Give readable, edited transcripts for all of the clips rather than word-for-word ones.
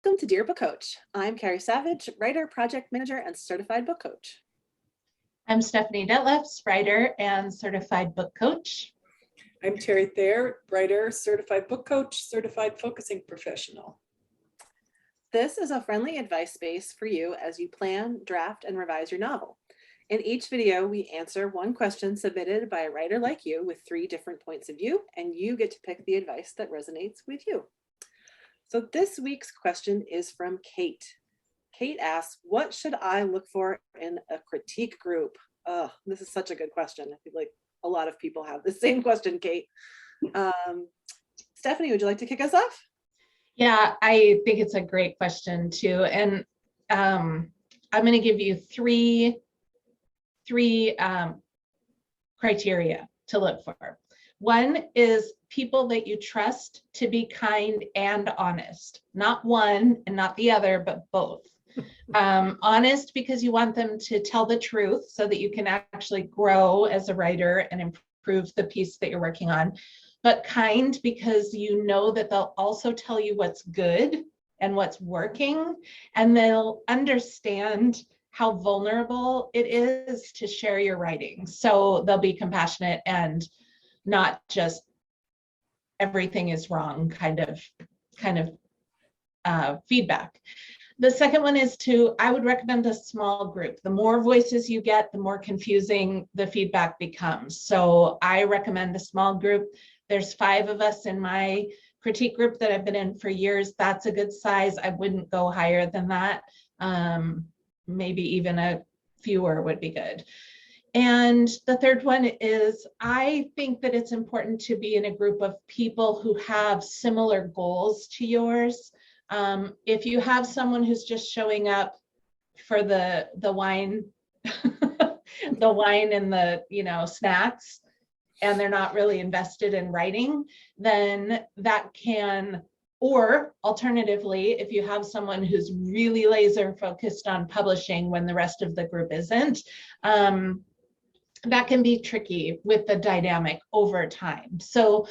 Welcome to Dear Book Coach. I'm Carrie Savage, writer, project manager, and certified book coach. I'm Stephanie Detlefs, writer and certified book coach. I'm Terry Thayer, writer, certified book coach, certified focusing professional. This is a friendly advice space for you as you plan, draft, and revise your novel. In each video, we answer one question submitted by a writer like you with 3 different points of view, and you get to pick the advice that resonates with you. So this week's question is from Kate. Kate asks, what should I look for in a critique group? Oh, this is such a good question. I feel like a lot of people have the same question, Kate. Stephanie, would you like to kick us off? Yeah, I think it's a great question too. And I'm going to give you three criteria to look for. One is people that you trust to be kind and honest, not one and not the other, but both. Honest because you want them to tell the truth so that you can actually grow as a writer and improve the piece that you're working on, but kind because you know that they'll also tell you what's good and what's working, and they'll understand how vulnerable it is to share your writing. So they'll be compassionate and not just everything is wrong kind of feedback. The second one is I would recommend a small group. The more voices you get, the more confusing the feedback becomes. So I recommend a small group. There's 5 of us in my critique group that I've been in for years. That's a good size. I wouldn't go higher than that. Maybe even a fewer would be good. And the third one is, I think that it's important to be in a group of people who have similar goals to yours. If you have someone who's just showing up for the wine, the wine and the snacks, and they're not really invested in writing, then that can, or alternatively, if you have someone who's really laser focused on publishing when the rest of the group isn't, that can be tricky with the dynamic over time. So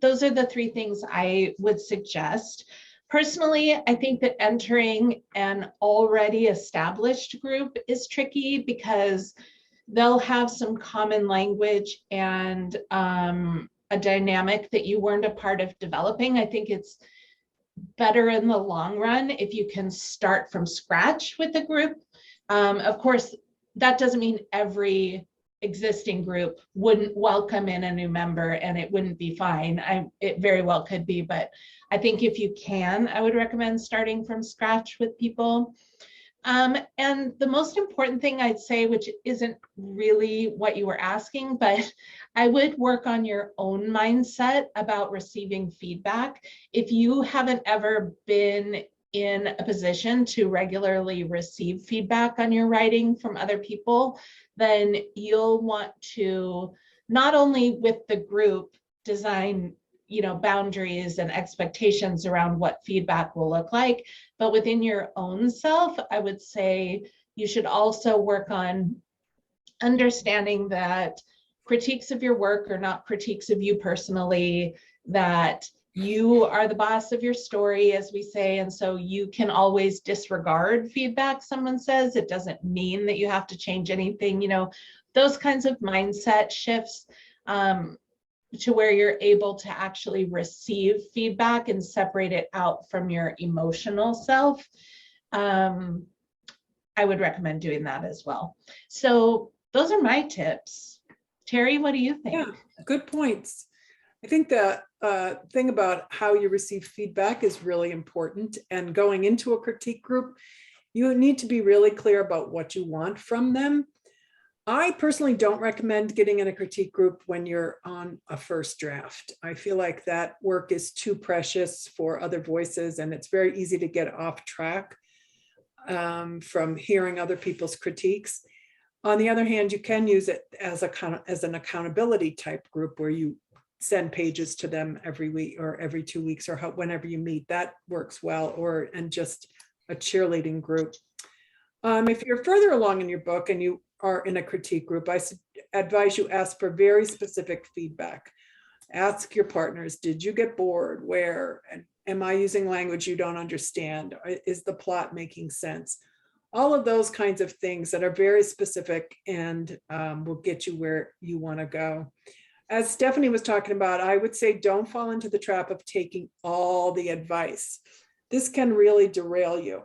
those are the 3 things I would suggest. Personally, I think that entering an already established group is tricky because they'll have some common language and a dynamic that you weren't a part of developing. I think it's better in the long run if you can start from scratch with a group. Of course, that doesn't mean every existing group wouldn't welcome in a new member and it wouldn't be fine. It very well could be, but I think if you can, I would recommend starting from scratch with people. And the most important thing I'd say, which isn't really what you were asking, but I would work on your own mindset about receiving feedback. If you haven't ever been in a position to regularly receive feedback on your writing from other people, then you'll want to not only with the group design boundaries and expectations around what feedback will look like, but within your own self, I would say you should also work on understanding that critiques of your work are not critiques of you personally, that you are the boss of your story, as we say, and so you can always disregard feedback someone says. It doesn't mean that you have to change anything, those kinds of mindset shifts to where you're able to actually receive feedback and separate it out from your emotional self. I would recommend doing that as well. So those are my tips. Terry, what do you think? Yeah, good points. I think the thing about how you receive feedback is really important. And going into a critique group, you need to be really clear about what you want from them. I personally don't recommend getting in a critique group when you're on a first draft. I feel like that work is too precious for other voices, and it's very easy to get off track from hearing other people's critiques. On the other hand, you can use it as an accountability type group where you send pages to them every week or every 2 weeks or whenever you meet. That works well, and just a cheerleading group. If you're further along in your book and you are in a critique group, I advise you ask for very specific feedback. Ask your partners, did you get bored? Where? Am I using language you don't understand? Is the plot making sense? All of those kinds of things that are very specific and will get you where you want to go. As Stephanie was talking about, I would say don't fall into the trap of taking all the advice. This can really derail you.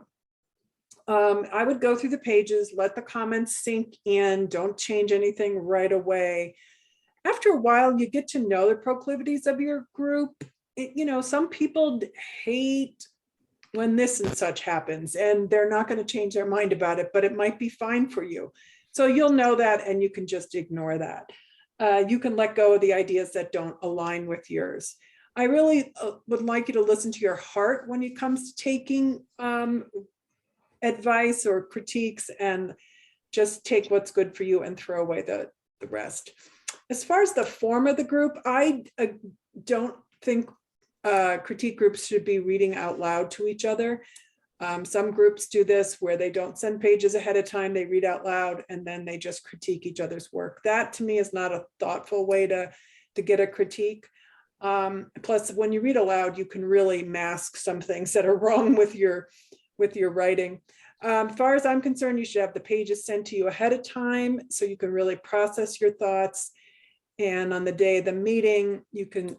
I would go through the pages, let the comments sink in, don't change anything right away. After a while, you get to know the proclivities of your group. Some people hate when this and such happens, and they're not going to change their mind about it, but it might be fine for you. So you'll know that, and you can just ignore that. You can let go of the ideas that don't align with yours. I really would like you to listen to your heart when it comes to taking advice or critiques, and just take what's good for you and throw away the rest. As far as the form of the group, I don't think critique groups should be reading out loud to each other. Some groups do this where they don't send pages ahead of time, they read out loud, and then they just critique each other's work. That to me is not a thoughtful way to get a critique. Plus, when you read aloud, you can really mask some things that are wrong with your writing. As far as I'm concerned, you should have the pages sent to you ahead of time so you can really process your thoughts. And on the day of the meeting, you can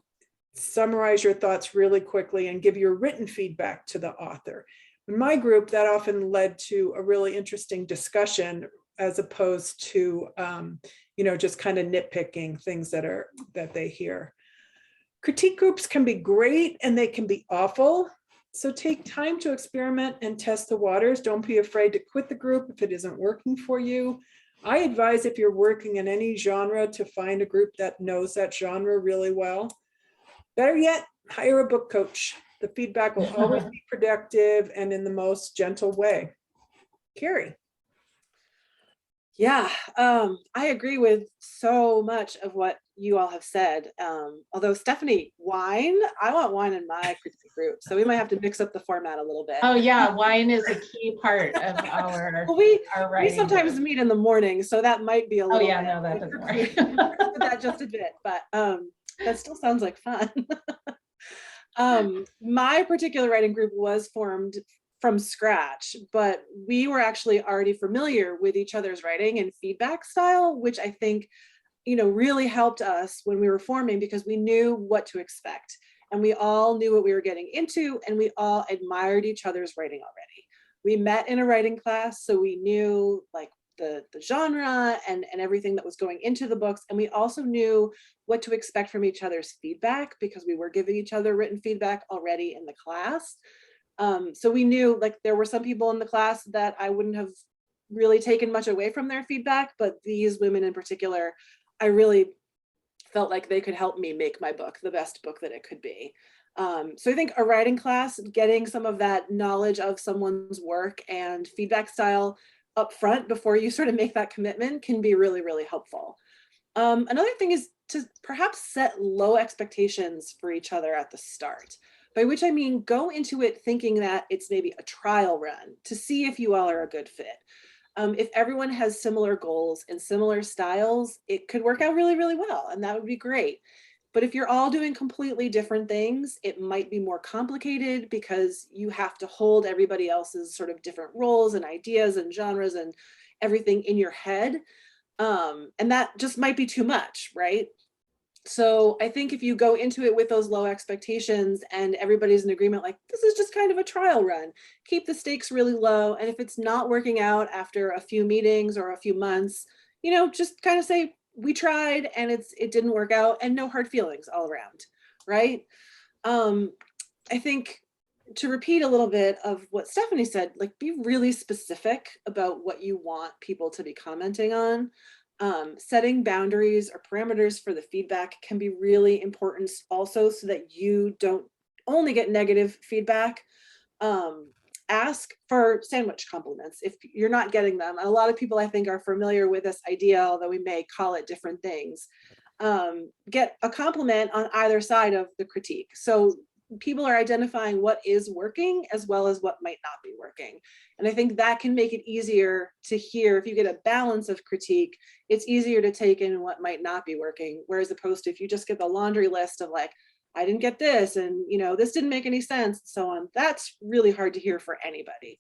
summarize your thoughts really quickly and give your written feedback to the author. In my group, that often led to a really interesting discussion as opposed to, just kind of nitpicking things that they hear. Critique groups can be great and they can be awful. So take time to experiment and test the waters. Don't be afraid to quit the group if it isn't working for you. I advise, if you're working in any genre, to find a group that knows that genre really well. Better yet, hire a book coach. The feedback will always be productive and in the most gentle way. Carrie. Yeah, I agree with so much of what you all have said. Although Stephanie, wine, I want wine in my critique group. So we might have to mix up the format a little bit. Oh yeah, wine is a key part of our, well, we writing sometimes group. meet in the morning, so that might be a little yeah, bit. no, that doesn't work. That just a bit, but that still sounds like fun. My particular writing group was formed from scratch, but we were actually already familiar with each other's writing and feedback style, which I think, really helped us when we were forming, because we knew what to expect and we all knew what we were getting into, and we all admired each other's writing already. We met in a writing class, so we knew like the genre and everything that was going into the books, and we also knew what to expect from each other's feedback because we were giving each other written feedback already in the class. So we knew, like, there were some people in the class that I wouldn't have really taken much away from their feedback, but these women in particular, I really felt like they could help me make my book the best book that it could be. So I think a writing class, getting some of that knowledge of someone's work and feedback style up front before you sort of make that commitment can be really, really helpful. Another thing is to perhaps set low expectations for each other at the start, by which I mean go into it thinking that it's maybe a trial run to see if you all are a good fit. If everyone has similar goals and similar styles, it could work out really, really well, and that would be great. But if you're all doing completely different things, it might be more complicated because you have to hold everybody else's sort of different roles and ideas and genres and everything in your head. And that just might be too much, right? So I think if you go into it with those low expectations and everybody's in agreement, like this is just kind of a trial run, keep the stakes really low. And if it's not working out after a few meetings or a few months, just kind of say, we tried and it didn't work out, and no hard feelings all around, right? I think, to repeat a little bit of what Stephanie said, like be really specific about what you want people to be commenting on. Setting boundaries or parameters for the feedback can be really important also, so that you don't only get negative feedback. Ask for sandwich compliments if you're not getting them. A lot of people, I think, are familiar with this idea, although we may call it different things. Get a compliment on either side of the critique. So people are identifying what is working as well as what might not be working. And I think that can make it easier to hear. If you get a balance of critique, it's easier to take in what might not be working. Whereas opposed to if you just get the laundry list of like, I didn't get this, and this didn't make any sense, and so on. That's really hard to hear for anybody.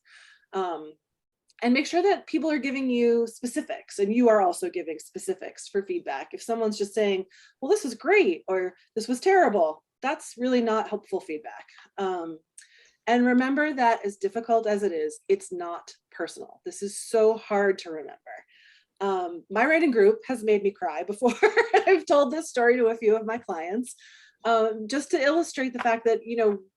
And make sure that people are giving you specifics, and you are also giving specifics for feedback. If someone's just saying, well, this was great, or this was terrible, that's really not helpful feedback. And remember that as difficult as it is, it's not personal. This is so hard to remember. My writing group has made me cry before. I've told this story to a few of my clients, just to illustrate the fact that,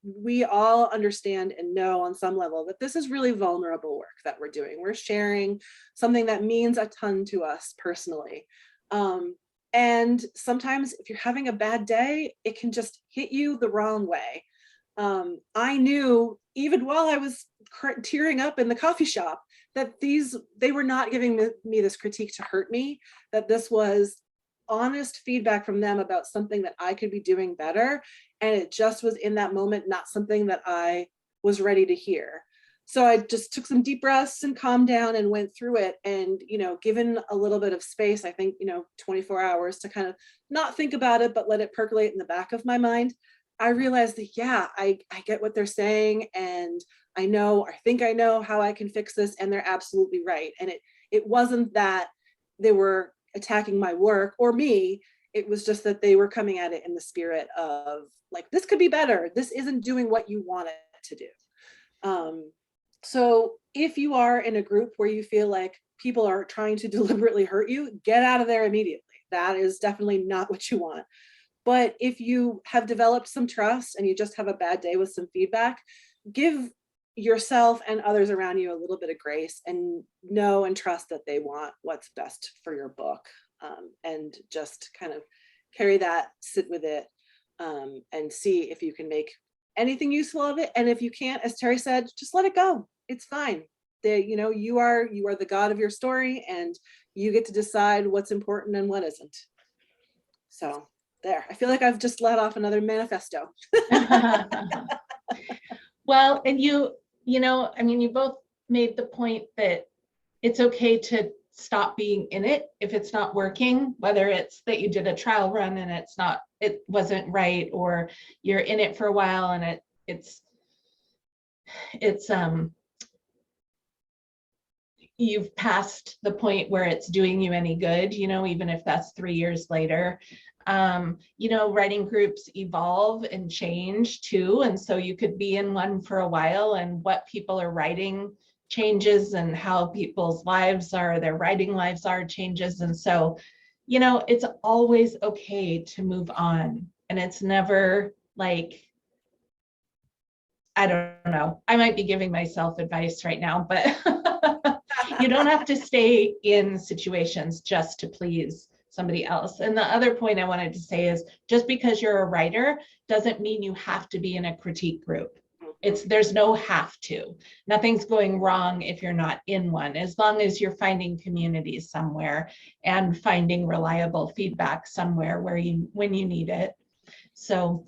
we all understand and know on some level that this is really vulnerable work that we're doing. We're sharing something that means a ton to us personally. And sometimes if you're having a bad day, it can just hit you the wrong way. I knew even while I was tearing up in the coffee shop that they were not giving me this critique to hurt me, that this was honest feedback from them about something that I could be doing better. And it just was in that moment, not something that I was ready to hear. So I just took some deep breaths and calmed down and went through it. And, given a little bit of space, I think, 24 hours to kind of not think about it, but let it percolate in the back of my mind, I realized that, yeah, I get what they're saying, and I think I know how I can fix this, and they're absolutely right. And it wasn't that they were attacking my work or me. It was just that they were coming at it in the spirit of like, this could be better. This isn't doing what you want it to do. So if you are in a group where you feel like people are trying to deliberately hurt you, get out of there immediately. That is definitely not what you want. But if you have developed some trust and you just have a bad day with some feedback, give yourself and others around you a little bit of grace, and know and trust that they want what's best for your book. And just kind of carry that, sit with it, and see if you can make anything useful of it. And if you can't, as Terry said, just let it go. It's fine. You are the God of your story, and you get to decide what's important and what isn't. So there, I feel like I've just let off another manifesto. Well, and you both made the point that it's okay to stop being in it if it's not working, whether it's that you did a trial run and it wasn't right, or you're in it for a while and you've passed the point where it's doing you any good, even if that's 3 years later. Writing groups evolve and change too. And so you could be in one for a while, and what people are writing changes, and how people's lives are, their writing lives are changes. And so, it's always okay to move on. And it's never like, I don't know, I might be giving myself advice right now, but you don't have to stay in situations just to please somebody else. And the other point I wanted to say is, just because you're a writer doesn't mean you have to be in a critique group. There's no have to. Nothing's going wrong if you're not in one, as long as you're finding communities somewhere and finding reliable feedback somewhere when you need it. So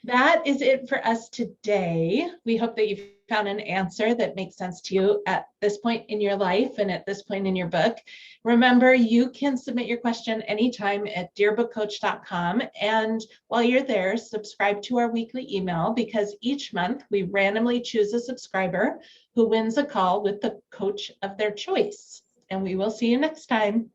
that is it for us today. We hope that you found an answer that makes sense to you at this point in your life and at this point in your book. Remember, you can submit your question anytime at dearbookcoach.com. And while you're there, subscribe to our weekly email, because each month we randomly choose a subscriber who wins a call with the coach of their choice. And we will see you next time.